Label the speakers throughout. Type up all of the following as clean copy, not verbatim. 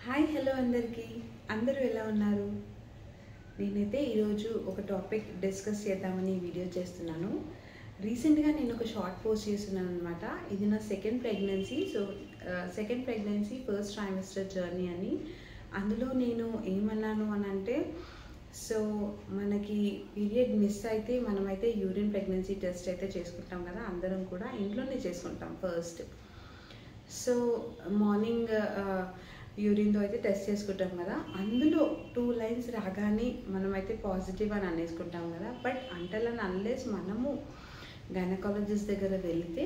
Speaker 1: Hi hello అందరికీ అందరూ ఎలా ఉన్నారు? నేనైతే ఈరోజు ఒక టాపిక్ డిస్కస్ చేద్దామని వీడియో చేస్తున్నాను. రీసెంట్గా నేను ఒక షార్ట్ పోస్ట్ చేస్తున్నాను అనమాట. ఇది నా second pregnancy. Second pregnancy first trimester journey అని. అందులో నేను ఏమన్నాను అని అంటే, మనకి పీరియడ్ మిస్ అయితే మనమైతే యూరిన్ ప్రెగ్నెన్సీ టెస్ట్ అయితే చేసుకుంటాం కదా, అందరం కూడా ఇంట్లోనే చేసుకుంటాం ఫస్ట్. మార్నింగ్ యూరిన్తో అయితే టెస్ట్ చేసుకుంటాం కదా, అందులో 2 లైన్స్ రాగానే మనమైతే పాజిటివ్ అని అనేసుకుంటాం కదా. బట్ అన్లెస్ మనము గైనకాలజిస్ట్ దగ్గర వెళితే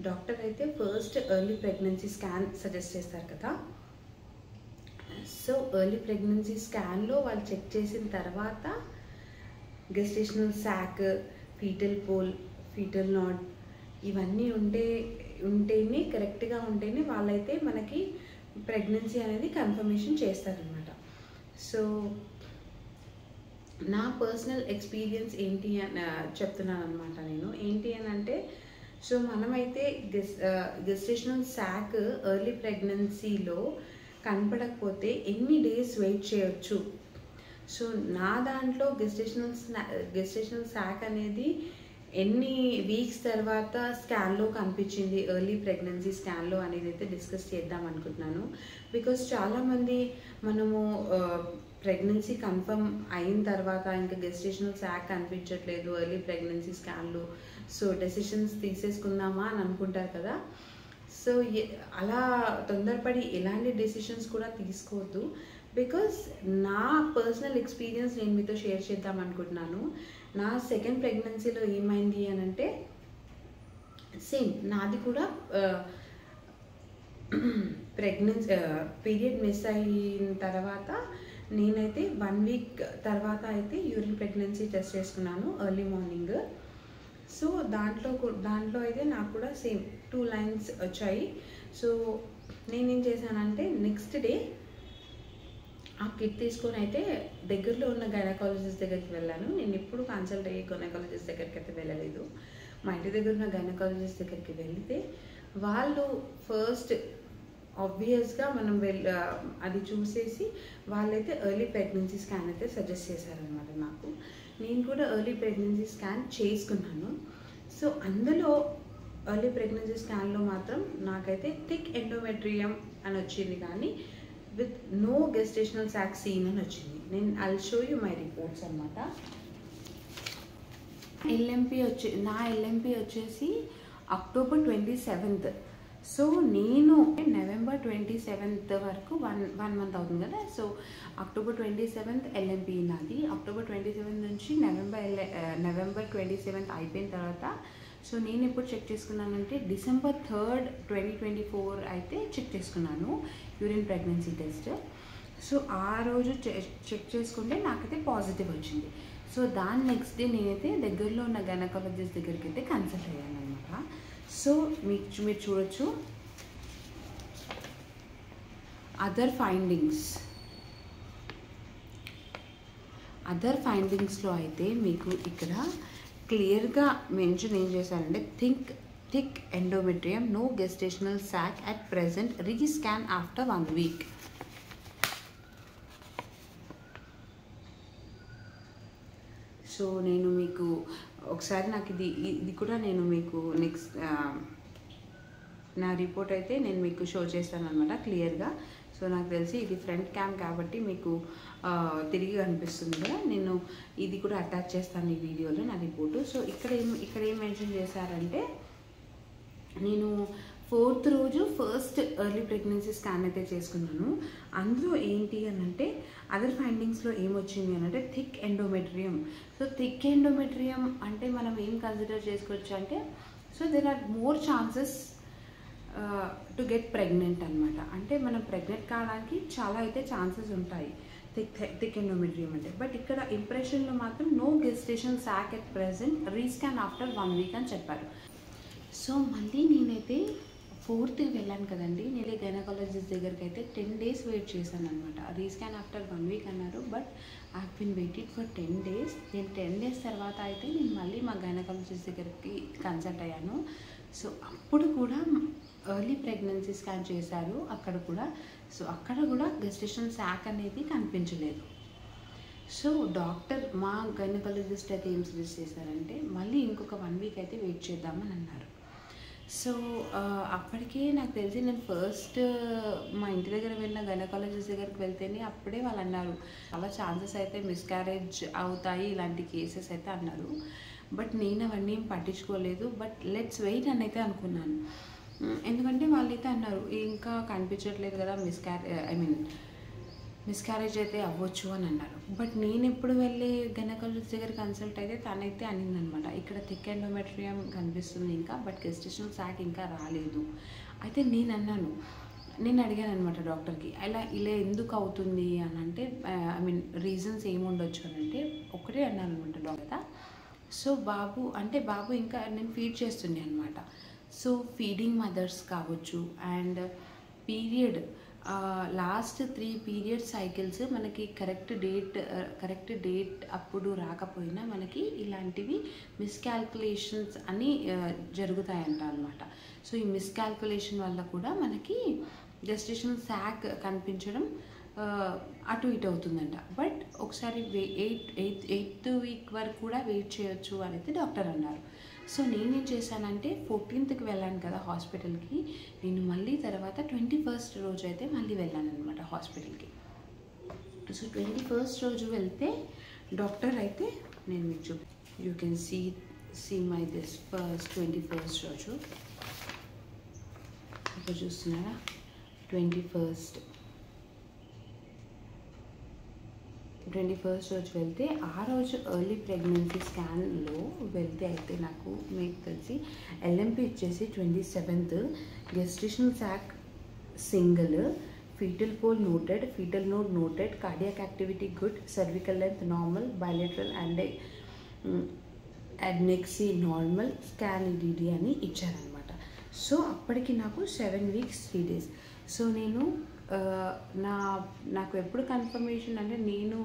Speaker 1: డాక్టర్ అయితే first early pregnancy scan suggest చేస్తారు కదా. ఎర్లీ ప్రెగ్నెన్సీ స్కాన్లో వాళ్ళు చెక్ చేసిన తర్వాత gestational sac, fetal pole, foetal నాడ్ ఇవన్నీ ఉంటేనే కరెక్ట్గా ఉంటేనే వాళ్ళైతే మనకి ప్రెగ్నెన్సీ అనేది కన్ఫర్మేషన్ చేస్తారనమాట. నా పర్సనల్ ఎక్స్పీరియన్స్ ఏంటి అని చెప్తున్నాను అనమాట. నేను ఏంటి అని అంటే, మనమైతే గెస్టేషనల్ సాక్ ఎర్లీ ప్రెగ్నెన్సీలో కనపడకపోతే ఎన్ని డేస్ వెయిట్ చేయొచ్చు. నా దాంట్లో గెస్టేషనల్ సాక్ అనేది ఎన్ని వీక్స్ తర్వాత స్కాన్లో కనిపించింది, ఎర్లీ ప్రెగ్నెన్సీ స్కాన్లో అనేది అయితే డిస్కస్ చేద్దాం అనుకుంటున్నాను. బికాస్ చాలామంది మనము ప్రెగ్నెన్సీ కన్ఫర్మ్ అయిన తర్వాత ఇంకా గెస్టేషనల్ సాక్ కనిపించట్లేదు ఎర్లీ ప్రెగ్నెన్సీ స్కాన్లో, డెసిషన్స్ తీసేసుకుందామా అని అనుకుంటారు కదా. అలా తొందరపడి ఎలాంటి డెసిషన్స్ కూడా తీసుకోవద్దు. బికాస్ నా పర్సనల్ ఎక్స్పీరియన్స్ నేను మీతో షేర్ చేద్దాం అనుకుంటున్నాను. నా సెకండ్ ప్రెగ్నెన్సీలో ఏమైంది అని అంటే, సేమ్ నాది కూడా పీరియడ్ మిస్ అయిన తర్వాత నేనైతే 1 వీక్ తర్వాత అయితే యూరిన్ ప్రెగ్నెన్సీ టెస్ట్ చేసుకున్నాను ఎర్లీ మార్నింగ్. దాంట్లో అయితే నాకు కూడా సేమ్ 2 లైన్స్ వచ్చాయి. నేనేం చేశానంటే, నెక్స్ట్ డే ఆ కిట్ తీసుకొని అయితే దగ్గరలో ఉన్న గైనకాలజిస్ట్ దగ్గరికి వెళ్ళాను. నేను ఎప్పుడు కన్సల్ట్ అయ్యే గైనకాలజిస్ట్ దగ్గరికి అయితే వెళ్ళలేదు. మా ఇంటి దగ్గర ఉన్న గైనకాలజిస్ట్ దగ్గరికి వెళితే వాళ్ళు ఫస్ట్ ఆబ్వియస్గా మనం అది చూసేసి వాళ్ళైతే ఎర్లీ ప్రెగ్నెన్సీ స్కాన్ అయితే సజెస్ట్ చేశారనమాట నాకు. నేను కూడా ఎర్లీ ప్రెగ్నెన్సీ స్కాన్ చేసుకున్నాను. అందులో ఎర్లీ ప్రెగ్నెన్సీ స్కాన్లో మాత్రం నాకైతే థిక్ ఎండోమెట్రియం అని వచ్చింది, కానీ with no gestational sac seen అని వచ్చింది. I'll show you my reports అనమాట. నా ఎల్ఎంపి వచ్చేసి అక్టోబర్ 27th. నేను నవంబర్ 27th వరకు 1 month అవుతుంది కదా. అక్టోబర్ 27th ఎల్ఎంపి నాది. అక్టోబర్ 27 నుంచి నవంబర్ 27th అయిపోయిన తర్వాత నేను ఎప్పుడు చెక్ చేసుకున్నానంటే, December 3rd, 2024 అయితే చెక్ చేసుకున్నాను యూరిన్ ప్రెగ్నెన్సీ టెస్ట్. ఆ రోజు చెక్ చేసుకుంటే నాకైతే పాజిటివ్ వచ్చింది. దాని నెక్స్ట్ డే నేనైతే దగ్గరలో ఉన్న గైనకాలజిస్ట్ దగ్గరికి అయితే కన్సల్ట్ అయ్యాను అనమాట. మీరు చూడొచ్చు అదర్ ఫైండింగ్స్లో అయితే మీకు ఇక్కడ క్లియర్గా మెన్షన్ ఏం చేశారంటే, thick endometrium, no gestational sac at present, rescan after 1 week. నేను మీకు ఒకసారి నాకు ఇది కూడా నేను మీకు నెక్స్ట్ నా రిపోర్ట్ అయితే నేను మీకు షో చేస్తాను అనమాట క్లియర్గా. నాకు తెలిసి ఇది ఫ్రంట్ క్యామ్ కాబట్టి మీకు తిరిగి కనిపిస్తుంది కదా, నేను ఇది కూడా అటాచ్ చేస్తాను ఈ వీడియోలో నా రిపోర్టు. ఇక్కడ ఏం మెన్షన్ చేశారంటే, నేను 4th రోజు ఫస్ట్ ఎర్లీ ప్రెగ్నెన్సీ స్కాన్ అయితే చేసుకున్నాను. అందులో ఏంటి అని అంటే, అదర్ ఫైండింగ్స్లో ఏమొచ్చింది అని అంటే థిక్ ఎండోమెట్రియం. థిక్ ఎండోమెట్రియం అంటే మనం ఏం కన్సిడర్ చేసుకోవచ్చు అంటే, there are more chances to get pregnant అనమాట. అంటే మనం ప్రెగ్నెంట్ కావడానికి చాలా అయితే ఛాన్సెస్ ఉంటాయి థిక్ ఎండోమెట్రియం అంటే. బట్ ఇక్కడ ఇంప్రెషన్లో మాత్రం no gestation sac at present, rescan after 1 week అని చెప్పారు. మళ్ళీ నేనైతే 4th వెళ్ళాను కదండి, నేనే గైనకాలజిస్ట్ దగ్గరికి అయితే 10 days వెయిట్ చేశాను అనమాట. రీస్కాన్ ఆఫ్టర్ 1 వీక్ అన్నారు, but I have been waited for 10 days. నేను 10 days తర్వాత అయితే నేను మళ్ళీ మా గైనకాలజిస్ట్ దగ్గరికి కన్సల్ట్ అయ్యాను. అప్పుడు కూడా ఎర్లీ ప్రెగ్నెన్సీ స్కాన్ చేశారు అక్కడ కూడా. సో అక్కడ కూడా గెస్టేషనల్ సాక్ అనేది కనిపించలేదు. సో డాక్టర్ మా గైనకాలజిస్ట్ అయితే ఏం సజెస్ట్ చేశారంటే మళ్ళీ ఇంకొక 1 వీక్ అయితే వెయిట్ చేద్దామని అన్నారు. సో అప్పటికే నాకు తెలిసి నేను ఫస్ట్ మా ఇంటి దగ్గర వెళ్ళిన గైనకాలజిస్ట్ దగ్గరికి వెళ్తేనే అప్పుడే వాళ్ళు అన్నారు చాలా ఛాన్సెస్ అయితే మిస్క్యారేజ్ అవుతాయి ఇలాంటి కేసెస్ అయితే అన్నారు. బట్ నేను అవన్నీ ఏం పట్టించుకోలేదు. బట్ లెట్స్ వెయిట్ అని అయితే అనుకున్నాను. ఎందుకంటే వాళ్ళైతే అన్నారు ఇంకా కనిపించట్లేదు కదా మిస్క్యారేజ్ అయితే అవ్వచ్చు అని అన్నారు. బట్ నేను ఎప్పుడు వెళ్ళి గైనకాలజిస్ట్ దగ్గర కన్సల్ట్ అయితే తనైతే అనిందనమాట ఇక్కడ థిక్ ఎండోమెట్రియం కనిపిస్తుంది ఇంకా, బట్ గెస్టేషనల్ సాక్ ఇంకా రాలేదు. అయితే నేను అడిగాను అనమాట డాక్టర్కి ఇలా ఎందుకు అవుతుంది అని అంటే రీజన్స్ ఏముండొచ్చు అని అంటే ఒకటే అన్నాను అనమాట డాక్టర్. సో బాబు ఇంకా నేను ఫీడ్ చేస్తుండే అనమాట. సో ఫీడింగ్ మదర్స్ కావచ్చు and period last 3 period cycles మనకి కరెక్ట్ డేట్ అప్పుడు రాకపోయినా మనకి ఇలాంటివి మిస్కాల్కులేషన్స్ అని జరుగుతాయంట అనమాట. సో ఈ మిస్కాల్కులేషన్ వల్ల కూడా మనకి గెస్టేషనల్ సాక్ కనిపించడం అటు ఇటు అవుతుందంట. బట్ ఒకసారి 8th వీక్ వరకు కూడా వెయిట్ చేయొచ్చు అని అయితే డాక్టర్ అన్నారు. సో నేనేం చేశానంటే 14th వెళ్ళాను కదా హాస్పిటల్కి. నేను మళ్ళీ తర్వాత 21st రోజు అయితే మళ్ళీ వెళ్ళాను అనమాట హాస్పిటల్కి. సో 21st రోజు వెళ్తే డాక్టర్ అయితే నేను మీకు you can see my this first 21st రోజు ఇక్కడ చూస్తున్నారా 21st రోజు వెళ్తే ఆ రోజు ఎర్లీ ప్రెగ్నెన్సీ స్కాన్లో వెళ్తే అయితే నాకు మీకు తెలిసి ఎల్ఎంపి ఇచ్చేసి 27th gestational sac single, fetal pole noted, fetal node noted, cardiac activity good, cervical length normal, bilateral and adnexae normal, scan EDD అని ఇచ్చారనమాట. సో అప్పటికి నాకు 7 weeks 3 days. సో నేను నాకు ఎప్పుడు కన్ఫర్మేషన్ అంటే నేను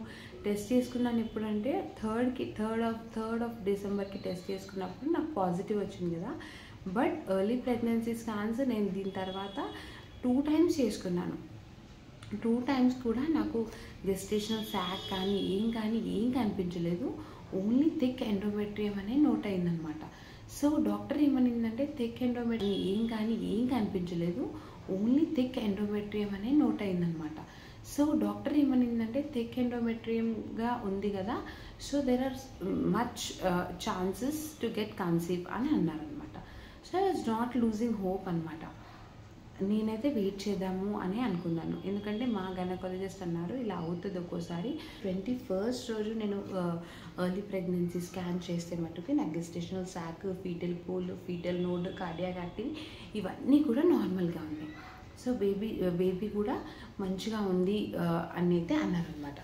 Speaker 1: టెస్ట్ చేసుకున్నాను ఎప్పుడంటే థర్డ్ ఆఫ్ డిసెంబర్కి టెస్ట్ చేసుకున్నప్పుడు నాకు పాజిటివ్ వచ్చింది కదా. బట్ ఎర్లీ ప్రెగ్నెన్సీ స్కాన్స్ నేను దీని తర్వాత 2 times చేసుకున్నాను. 2 times కూడా నాకు గెస్టేషనల్ సాక్ కానీ ఏం కనిపించలేదు. ఓన్లీ థిక్ ఎండోమెట్రియం అనే నోట్ అయిందనమాట. సో డాక్టర్ ఏమనిందంటే థిక్ ఎండోమెట్రియం ఏం కనిపించలేదు, ఓన్లీ థిక్ ఎండోమెట్రియం అనే నోట్ అయిందనమాట. సో డాక్టర్ ఏమనిందంటే థిక్ ఎండోమెట్రియంగా ఉంది కదా, so there are much chances to get conceive అని అన్నారనమాట. So I was not losing hope అనమాట. నేనైతే వెయిట్ చేద్దాము అని అనుకున్నాను. ఎందుకంటే మా గైనకాలజిస్ట్ అన్నారు ఇలా అవుతుంది ఒక్కోసారి. 21st రోజు నేను ఎర్లీ ప్రెగ్నెన్సీ స్కాన్ చేస్తే మటుకు నాకు gestational sac, fetal pole, fetal node, cardiac activity ఇవన్నీ కూడా నార్మల్గా ఉన్నాయి. సో బేబీ కూడా మంచిగా ఉంది అని అయితే అన్నారనమాట.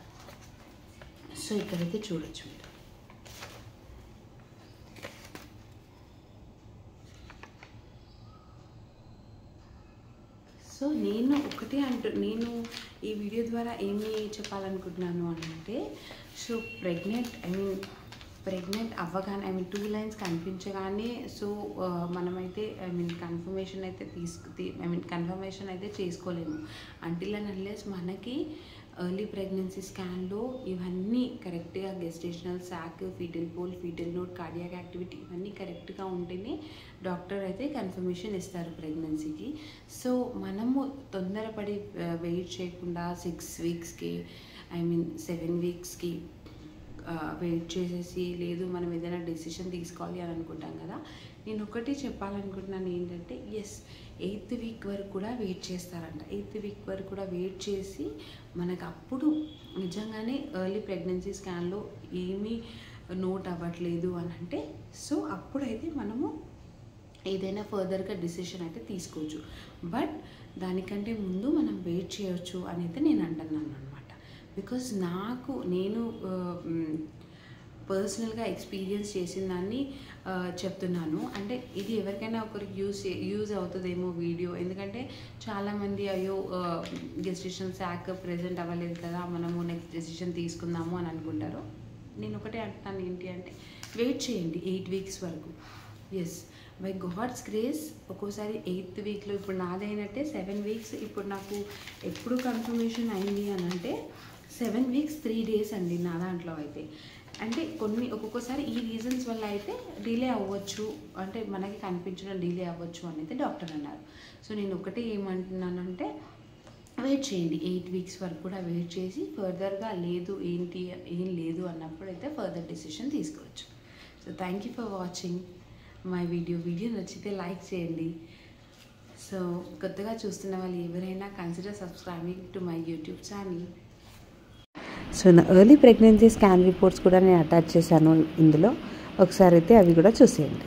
Speaker 1: సో ఇక్కడైతే చూడొచ్చు మీరు. సో నేను ఈ వీడియో ద్వారా ఏమి చెప్పాలనుకుంటున్నాను అని అంటే, సో ప్రెగ్నెంట్ అవ్వగానే 2 lines కనిపించగానే సో మనమైతే కన్ఫర్మేషన్ అయితే చేసుకోలేము అంటిల్ అండ్ అన్లెస్ మనకి ఎర్లీ ప్రెగ్నెన్సీ స్కాన్లో ఇవన్నీ కరెక్ట్గా gestational sac, fetal pole, fetal node, cardiac activity ఇవన్నీ కరెక్ట్గా ఉంటేనే డాక్టర్ అయితే కన్ఫర్మేషన్ ఇస్తారు ప్రెగ్నెన్సీకి. సో మనము తొందరపడి వెయిట్ చేయకుండా 6 weeksకి 7 weeksకి వెయిట్ చేసేసి లేదు మనం ఏదైనా డెసిషన్ తీసుకోవాలి అని అనుకుంటాం కదా. నేను ఒకటి చెప్పాలనుకుంటున్నాను ఏంటంటే, 8th week వరకు కూడా వెయిట్ చేస్తారంట. 8th week వరకు కూడా వెయిట్ చేసి మనకు అప్పుడు నిజంగానే ఎర్లీ ప్రెగ్నెన్సీ స్కాన్లో ఏమీ నోట్ అవ్వట్లేదు అని అంటే, సో అప్పుడైతే మనము ఏదైనా ఫర్దర్గా డిసిషన్ అయితే తీసుకోవచ్చు. బట్ దానికంటే ముందు మనం వెయిట్ చేయొచ్చు అని అయితే నేను అంటున్నాను అనమాట. బికాజ్ నేను పర్సనల్గా ఎక్స్పీరియన్స్ చేసిన దాన్ని చెప్తున్నాను. అంటే ఇది ఎవరికైనా ఒకరికి యూజ్ అవుతుందేమో వీడియో. ఎందుకంటే చాలామంది అయ్యో గెస్టేషనల్ సాక్ ప్రెజెంట్ అవ్వలేదు కదా, మనము నెక్స్ట్ డెసిషన్ తీసుకుందాము అని అనుకుంటారు. నేను ఒకటే అంటున్నాను ఏంటి అంటే, వెయిట్ చేయండి 8 weeks వరకు. బై గాడ్స్ గ్రేస్ ఒక్కోసారి 8th వీక్లో, ఇప్పుడు నాదైనట్టే 7 వీక్స్. ఇప్పుడు నాకు ఎప్పుడు కన్ఫర్మేషన్ అయింది అని అంటే 7 వీక్స్ 3 days అండి నా దాంట్లో అయితే. అంటే ఒక్కొక్కసారి ఈ రీజన్స్ వల్ల అయితే డిలే అవ్వచ్చు, అంటే మనకి కనిపించడం డిలే అవ్వచ్చు అని అయితే డాక్టర్ అన్నారు. సో నేను ఒకటే ఏమంటున్నానంటే వెయిట్ చేయండి, 8 weeks వరకు కూడా వెయిట్ చేసి ఫర్దర్గా లేదు ఏం లేదు అన్నప్పుడు అయితే ఫర్దర్ డెసిషన్ తీసుకోవచ్చు. So thank you for watching my video నచ్చితే లైక్ చేయండి. సో కొత్తగా చూస్తున్న వాళ్ళు ఎవరైనా consider subscribing to my YouTube channel. So నా ఎర్లీ ప్రెగ్నెన్సీ స్కాన్ రిపోర్ట్స్ కూడా నేను అటాచ్ చేశాను ఇందులో, ఒకసారి అయితే అవి కూడా చూసేయండి.